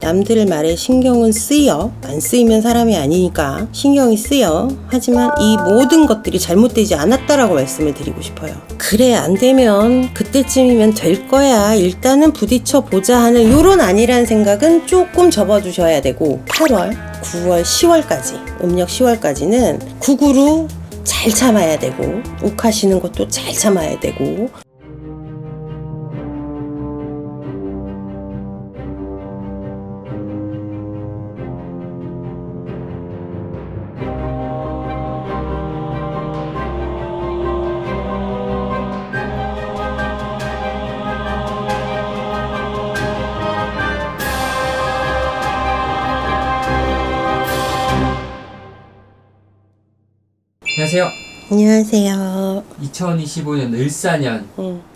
남들 말에 신경은 쓰여. 안 쓰이면 사람이 아니니까 신경이 쓰여. 하지만 이 모든 것들이 잘못되지 않았다라고 말씀을 드리고 싶어요. 그래, 안 되면 그때쯤이면 될 거야, 일단은 부딪혀 보자 하는 요런 아니란 생각은 조금 접어두셔야 되고, 8월, 9월, 10월까지, 음력 10월까지는 구구로 잘 참아야 되고, 욱하시는 것도 잘 참아야 되고. 안녕하세요. 안녕하세요. 2025년 을사년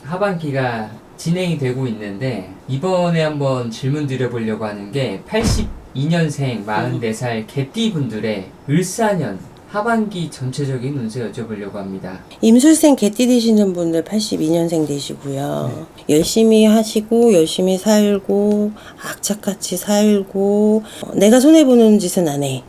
하반기가 진행이 되고 있는데, 이번에 한번 질문 드려보려고 하는 게 82년생 44살 개띠분들의 을사년 하반기 전체적인 운세 여쭤보려고 합니다. 임술생 개띠 되시는 분들 82년생 되시고요. 열심히 하시고 열심히 살고 악착같이 살고, 내가 손해보는 짓은 안 해.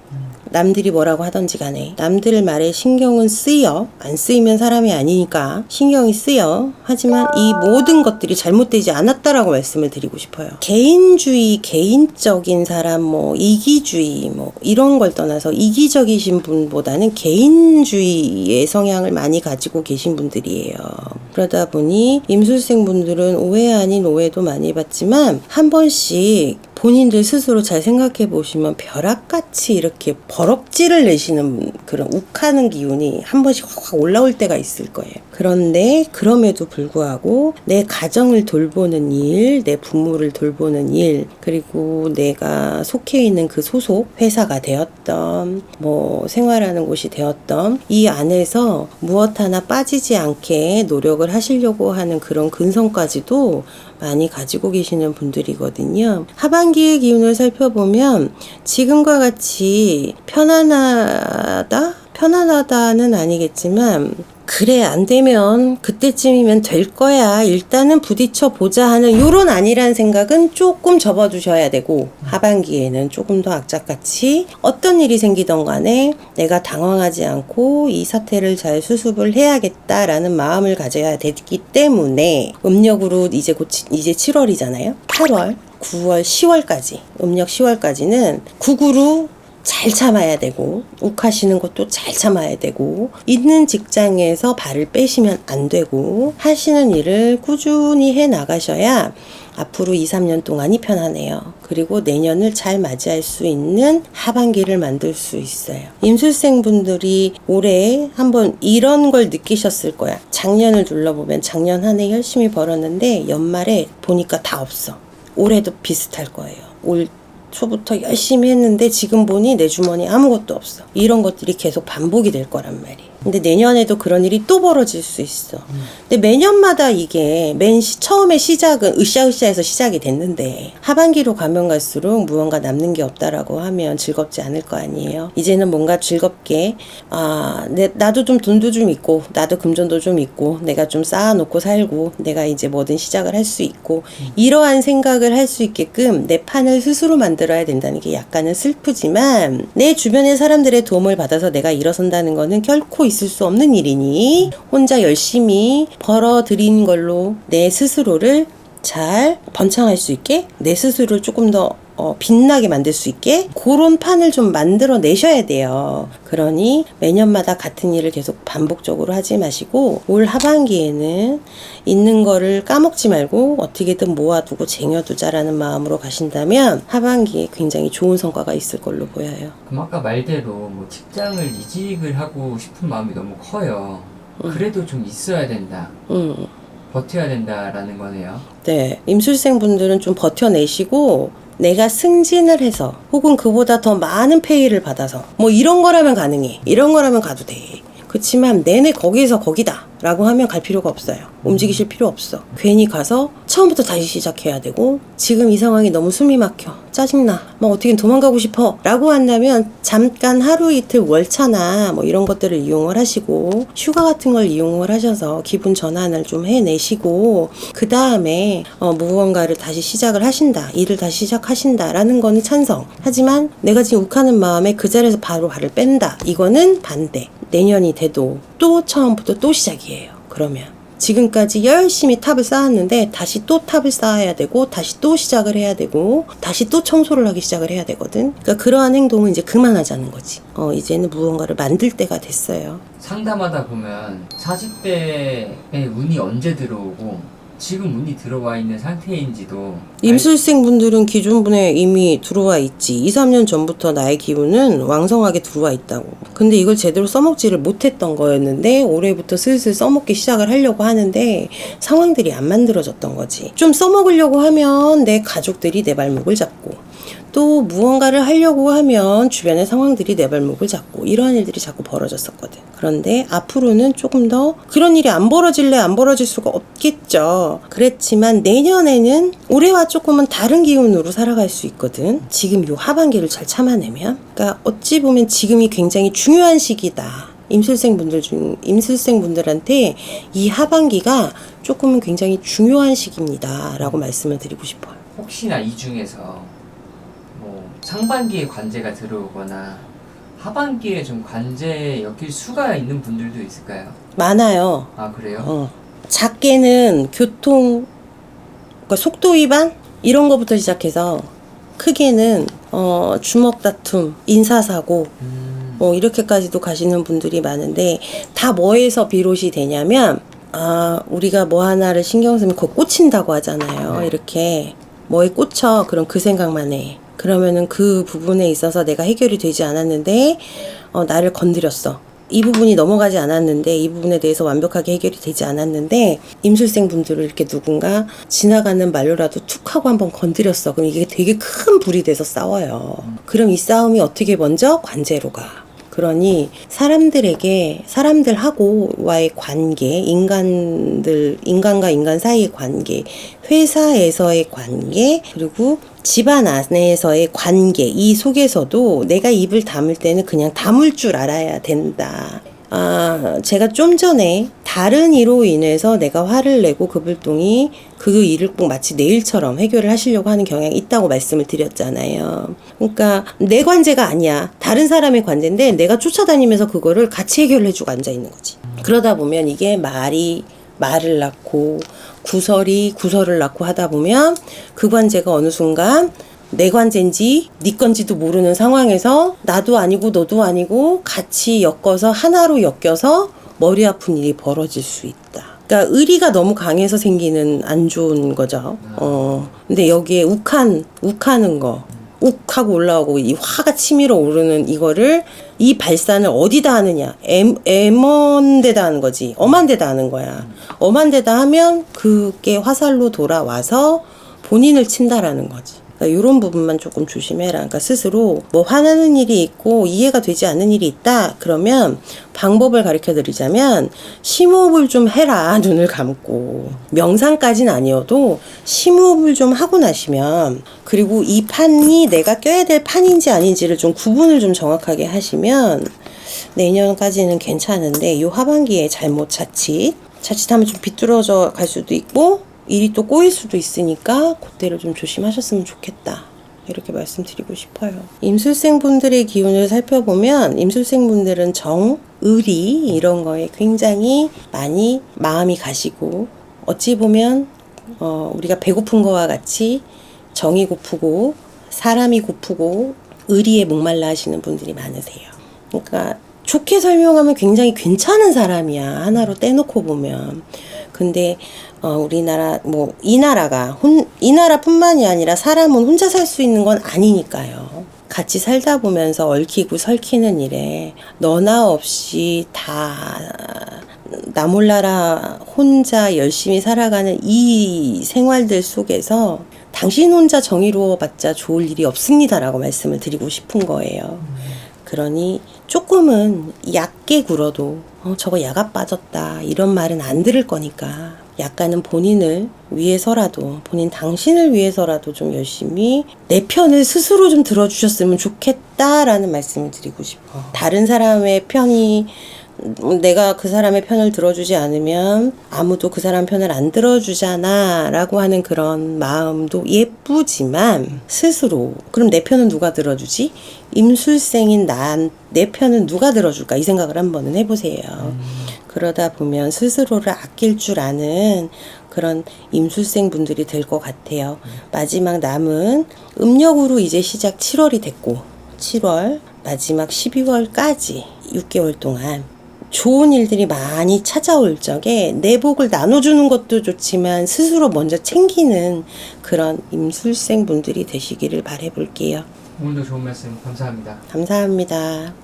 남들이 뭐라고 하던지 간에 남들 말에 신경은 쓰여. 안 쓰이면 사람이 아니니까 신경이 쓰여. 하지만 이 모든 것들이 잘못되지 않았다라고 말씀을 드리고 싶어요. 개인주의, 개인적인 사람, 이기주의, 이런 걸 떠나서 이기적이신 분보다는 개인주의의 성향을 많이 가지고 계신 분들이에요. 그러다 보니 임술생 분들은 오해 아닌 오해도 많이 받지만, 한 번씩 본인들 스스로 잘 생각해 보시면 벼락같이 이렇게 버럭지를 내시는 그런 욱하는 기운이 한 번씩 확 올라올 때가 있을 거예요. 그런데 그럼에도 불구하고 내 가정을 돌보는 일, 내 부모를 돌보는 일, 그리고 내가 속해 있는 그 소속 회사가 되었던, 생활하는 곳이 되었던, 이 안에서 무엇 하나 빠지지 않게 노력을 하시려고 하는 그런 근성까지도 많이 가지고 계시는 분들이거든요. 하반기의 기운을 살펴보면 지금과 같이 편안하다는 아니겠지만, 그래, 안 되면 그때쯤이면 될 거야, 일단은 부딪혀 보자 하는 요런 아니란 생각은 조금 접어두셔야 되고, 하반기에는 조금 더 악착같이 어떤 일이 생기던 간에 내가 당황하지 않고 이 사태를 잘 수습을 해야겠다라는 마음을 가져야 되기 때문에, 음력으로 이제 7월이잖아요. 8월, 9월, 10월까지, 음력 10월까지는 구구로 잘 참아야 되고, 욱하시는 것도 잘 참아야 되고, 있는 직장에서 발을 빼시면 안 되고, 하시는 일을 꾸준히 해 나가셔야 앞으로 2, 3년 동안이 편하네요. 그리고 내년을 잘 맞이할 수 있는 하반기를 만들 수 있어요. 임술생 분들이 올해 한번 이런 걸 느끼셨을 거야. 작년을 둘러보면 작년 한 해 열심히 벌었는데 연말에 보니까 다 없어. 올해도 비슷할 거예요. 올 초부터 열심히 했는데 지금 보니 내 주머니에 아무것도 없어. 이런 것들이 계속 반복이 될 거란 말이에요. 근데 내년에도 그런 일이 또 벌어질 수 있어. 근데 매년마다 이게 처음에 시작은 으쌰으쌰해서 시작이 됐는데, 하반기로 가면 갈수록 무언가 남는 게 없다라고 하면 즐겁지 않을 거 아니에요. 이제는 뭔가 즐겁게, 나도 좀 돈도 좀 있고, 나도 금전도 좀 있고, 내가 좀 쌓아놓고 살고, 내가 이제 뭐든 시작을 할 수 있고, 이러한 생각을 할 수 있게끔 내 판을 스스로 만들어야 된다는 게 약간은 슬프지만, 내 주변의 사람들의 도움을 받아서 내가 일어선다는 거는 결코 있을 수 없는 일이니, 혼자 열심히 벌어들인 걸로 내 스스로를 잘 번창할 수 있게, 내 스스로를 조금 더 빛나게 만들 수 있게 그런 판을 좀 만들어 내셔야 돼요. 그러니 매년마다 같은 일을 계속 반복적으로 하지 마시고, 올 하반기에는 있는 거를 까먹지 말고 어떻게든 모아두고 쟁여두자라는 마음으로 가신다면 하반기에 굉장히 좋은 성과가 있을 걸로 보여요. 그럼 아까 말대로 직장을 이직을 하고 싶은 마음이 너무 커요. 그래도 좀 있어야 된다. 버텨야 된다라는 거네요. 네, 임술생 분들은 좀 버텨내시고, 내가 승진을 해서 혹은 그보다 더 많은 페이를 받아서 이런 거라면 가능해, 이런 거라면 가도 돼. 그렇지만 내내 거기서 거기다 라고 하면 갈 필요가 없어요. 움직이실 필요 없어. 괜히 가서 처음부터 다시 시작해야 되고, 지금 이 상황이 너무 숨이 막혀, 짜증나, 막 어떻게 도망가고 싶어 라고 한다면 잠깐 하루 이틀 월차나 뭐 이런 것들을 이용을 하시고, 휴가 같은 걸 이용을 하셔서 기분 전환을 좀 해내시고, 그 다음에 무언가를 다시 시작을 하신다, 일을 다시 시작하신다 라는 거는 찬성. 하지만 내가 지금 욱하는 마음에 그 자리에서 바로 발을 뺀다, 이거는 반대. 내년이 돼도 또 처음부터 또 시작이에요. 그러면 지금까지 열심히 탑을 쌓았는데 다시 또 탑을 쌓아야 되고, 다시 또 시작을 해야 되고, 다시 또 청소를 하기 시작을 해야 되거든. 그러니까 그러한 행동은 이제 그만하자는 거지. 이제는 무언가를 만들 때가 됐어요. 상담하다 보면 40대에 운이 언제 들어오고 지금 운이 들어와 있는 상태인지도 임술생 분들은 기존분에 이미 들어와 있지. 2, 3년 전부터 나의 기운은 왕성하게 들어와 있다고. 근데 이걸 제대로 써먹지를 못했던 거였는데 올해부터 슬슬 써먹기 시작을 하려고 하는데 상황들이 안 만들어졌던 거지. 좀 써먹으려고 하면 내 가족들이 내 발목을 잡고, 또 무언가를 하려고 하면 주변의 상황들이 내 발목을 잡고, 이러한 일들이 자꾸 벌어졌었거든. 그런데 앞으로는 조금 더 그런 일이 안 벌어질 수가 없겠죠. 그랬지만 내년에는 올해와 조금은 다른 기운으로 살아갈 수 있거든. 지금 요 하반기를 잘 참아내면. 그러니까 어찌 보면 지금이 굉장히 중요한 시기다. 임술생분들한테 이 하반기가 조금은 굉장히 중요한 시기입니다 라고 말씀을 드리고 싶어요. 혹시나 이 중에서 뭐 상반기에 관제가 들어오거나 하반기에 좀 관제에 엮일 수가 있는 분들도 있을까요? 많아요. 아, 그래요? 작게는 교통, 그러니까 속도 위반 이런 거부터 시작해서, 크게는 주먹 다툼, 인사사고 이렇게까지도 가시는 분들이 많은데, 다 뭐에서 비롯이 되냐면, 우리가 뭐 하나를 신경 쓰면 그거 꽂힌다고 하잖아요. 네. 이렇게 뭐에 꽂혀, 그럼 그 생각만 해. 그러면은 그 부분에 있어서 내가 해결이 되지 않았는데 나를 건드렸어. 이 부분이 넘어가지 않았는데, 이 부분에 대해서 완벽하게 해결이 되지 않았는데, 임술생 분들을 이렇게 누군가 지나가는 말로라도 툭 하고 한번 건드렸어. 그럼 이게 되게 큰 불이 돼서 싸워요. 그럼 이 싸움이 어떻게 먼저 관제로 가. 그러니 사람들하고와의 관계, 인간과 인간 사이의 관계, 회사에서의 관계, 그리고 집안 안에서의 관계, 이 속에서도 내가 입을 다물 때는 그냥 다물 줄 알아야 된다. 제가 좀 전에 다른 이로 인해서 내가 화를 내고 급을동이 그 일을 꼭 마치 내 일처럼 해결을 하시려고 하는 경향이 있다고 말씀을 드렸잖아요. 그러니까 내 관제가 아니야. 다른 사람의 관제인데 내가 쫓아다니면서 그거를 같이 해결을 해주고 앉아있는 거지. 그러다 보면 이게 말이 말을 낳고 구설이 구설을 낳고 하다 보면 그 관제가 어느 순간 내 관제인지 네 건지도 모르는 상황에서 나도 아니고 너도 아니고 같이 엮어서 하나로 엮여서 머리 아픈 일이 벌어질 수 있다. 그러니까 의리가 너무 강해서 생기는 안 좋은 거죠. 근데 여기에 욱하는 거, 욱하고 올라오고 이 화가 치밀어 오르는 이거를, 이 발산을 어디다 하느냐, 엄한 데다 하는 거지. 엄한 데다 하는 거야. 엄한 데다 하면 그게 화살로 돌아와서 본인을 친다라는 거지. 그러니까 이런 부분만 조금 조심해라. 그러니까 스스로 뭐 화나는 일이 있고 이해가 되지 않는 일이 있다 그러면 방법을 가르쳐 드리자면, 심호흡을 좀 해라. 눈을 감고. 명상까지는 아니어도 심호흡을 좀 하고 나시면, 그리고 이 판이 내가 껴야 될 판인지 아닌지를 좀 구분을 좀 정확하게 하시면 내년까지는 괜찮은데, 이 하반기에 자칫하면 좀 비뚤어져 갈 수도 있고 일이 또 꼬일 수도 있으니까 그때를 좀 조심하셨으면 좋겠다. 이렇게 말씀드리고 싶어요. 임술생분들의 기운을 살펴보면 임술생분들은 정, 의리 이런 거에 굉장히 많이 마음이 가시고, 어찌 보면 우리가 배고픈 거와 같이 정이 고프고 사람이 고프고 의리에 목말라 하시는 분들이 많으세요. 그러니까 좋게 설명하면 굉장히 괜찮은 사람이야, 하나로 떼놓고 보면. 근데 우리나라 이 나라뿐만이 아니라 사람은 혼자 살 수 있는 건 아니니까요. 같이 살다 보면서 얽히고 설키는 일에 너나 없이 다 나 몰라라 혼자 열심히 살아가는 이 생활들 속에서 당신 혼자 정의로워봤자 좋을 일이 없습니다라고 말씀을 드리고 싶은 거예요. 그러니 조금은 얕게 굴어도 저거 야가 빠졌다 이런 말은 안 들을 거니까 약간은 본인을 위해서라도 본인 당신을 위해서라도 좀 열심히 내 편을 스스로 좀 들어주셨으면 좋겠다라는 말씀을 드리고 싶어. 다른 사람의 편이 내가 그 사람의 편을 들어주지 않으면 아무도 그 사람 편을 안 들어주잖아 라고 하는 그런 마음도 예쁘지만 스스로 그럼 내 편은 누가 들어주지? 임술생인 내 편은 누가 들어줄까? 이 생각을 한번은 해보세요. 그러다 보면 스스로를 아낄 줄 아는 그런 임술생 분들이 될 것 같아요. 마지막 남은 음력으로 이제 시작 7월이 됐고 7월 마지막 12월까지 6개월 동안 좋은 일들이 많이 찾아올 적에 내복을 나눠주는 것도 좋지만 스스로 먼저 챙기는 그런 임술생 분들이 되시기를 바라볼게요. 오늘도 좋은 말씀 감사합니다. 감사합니다.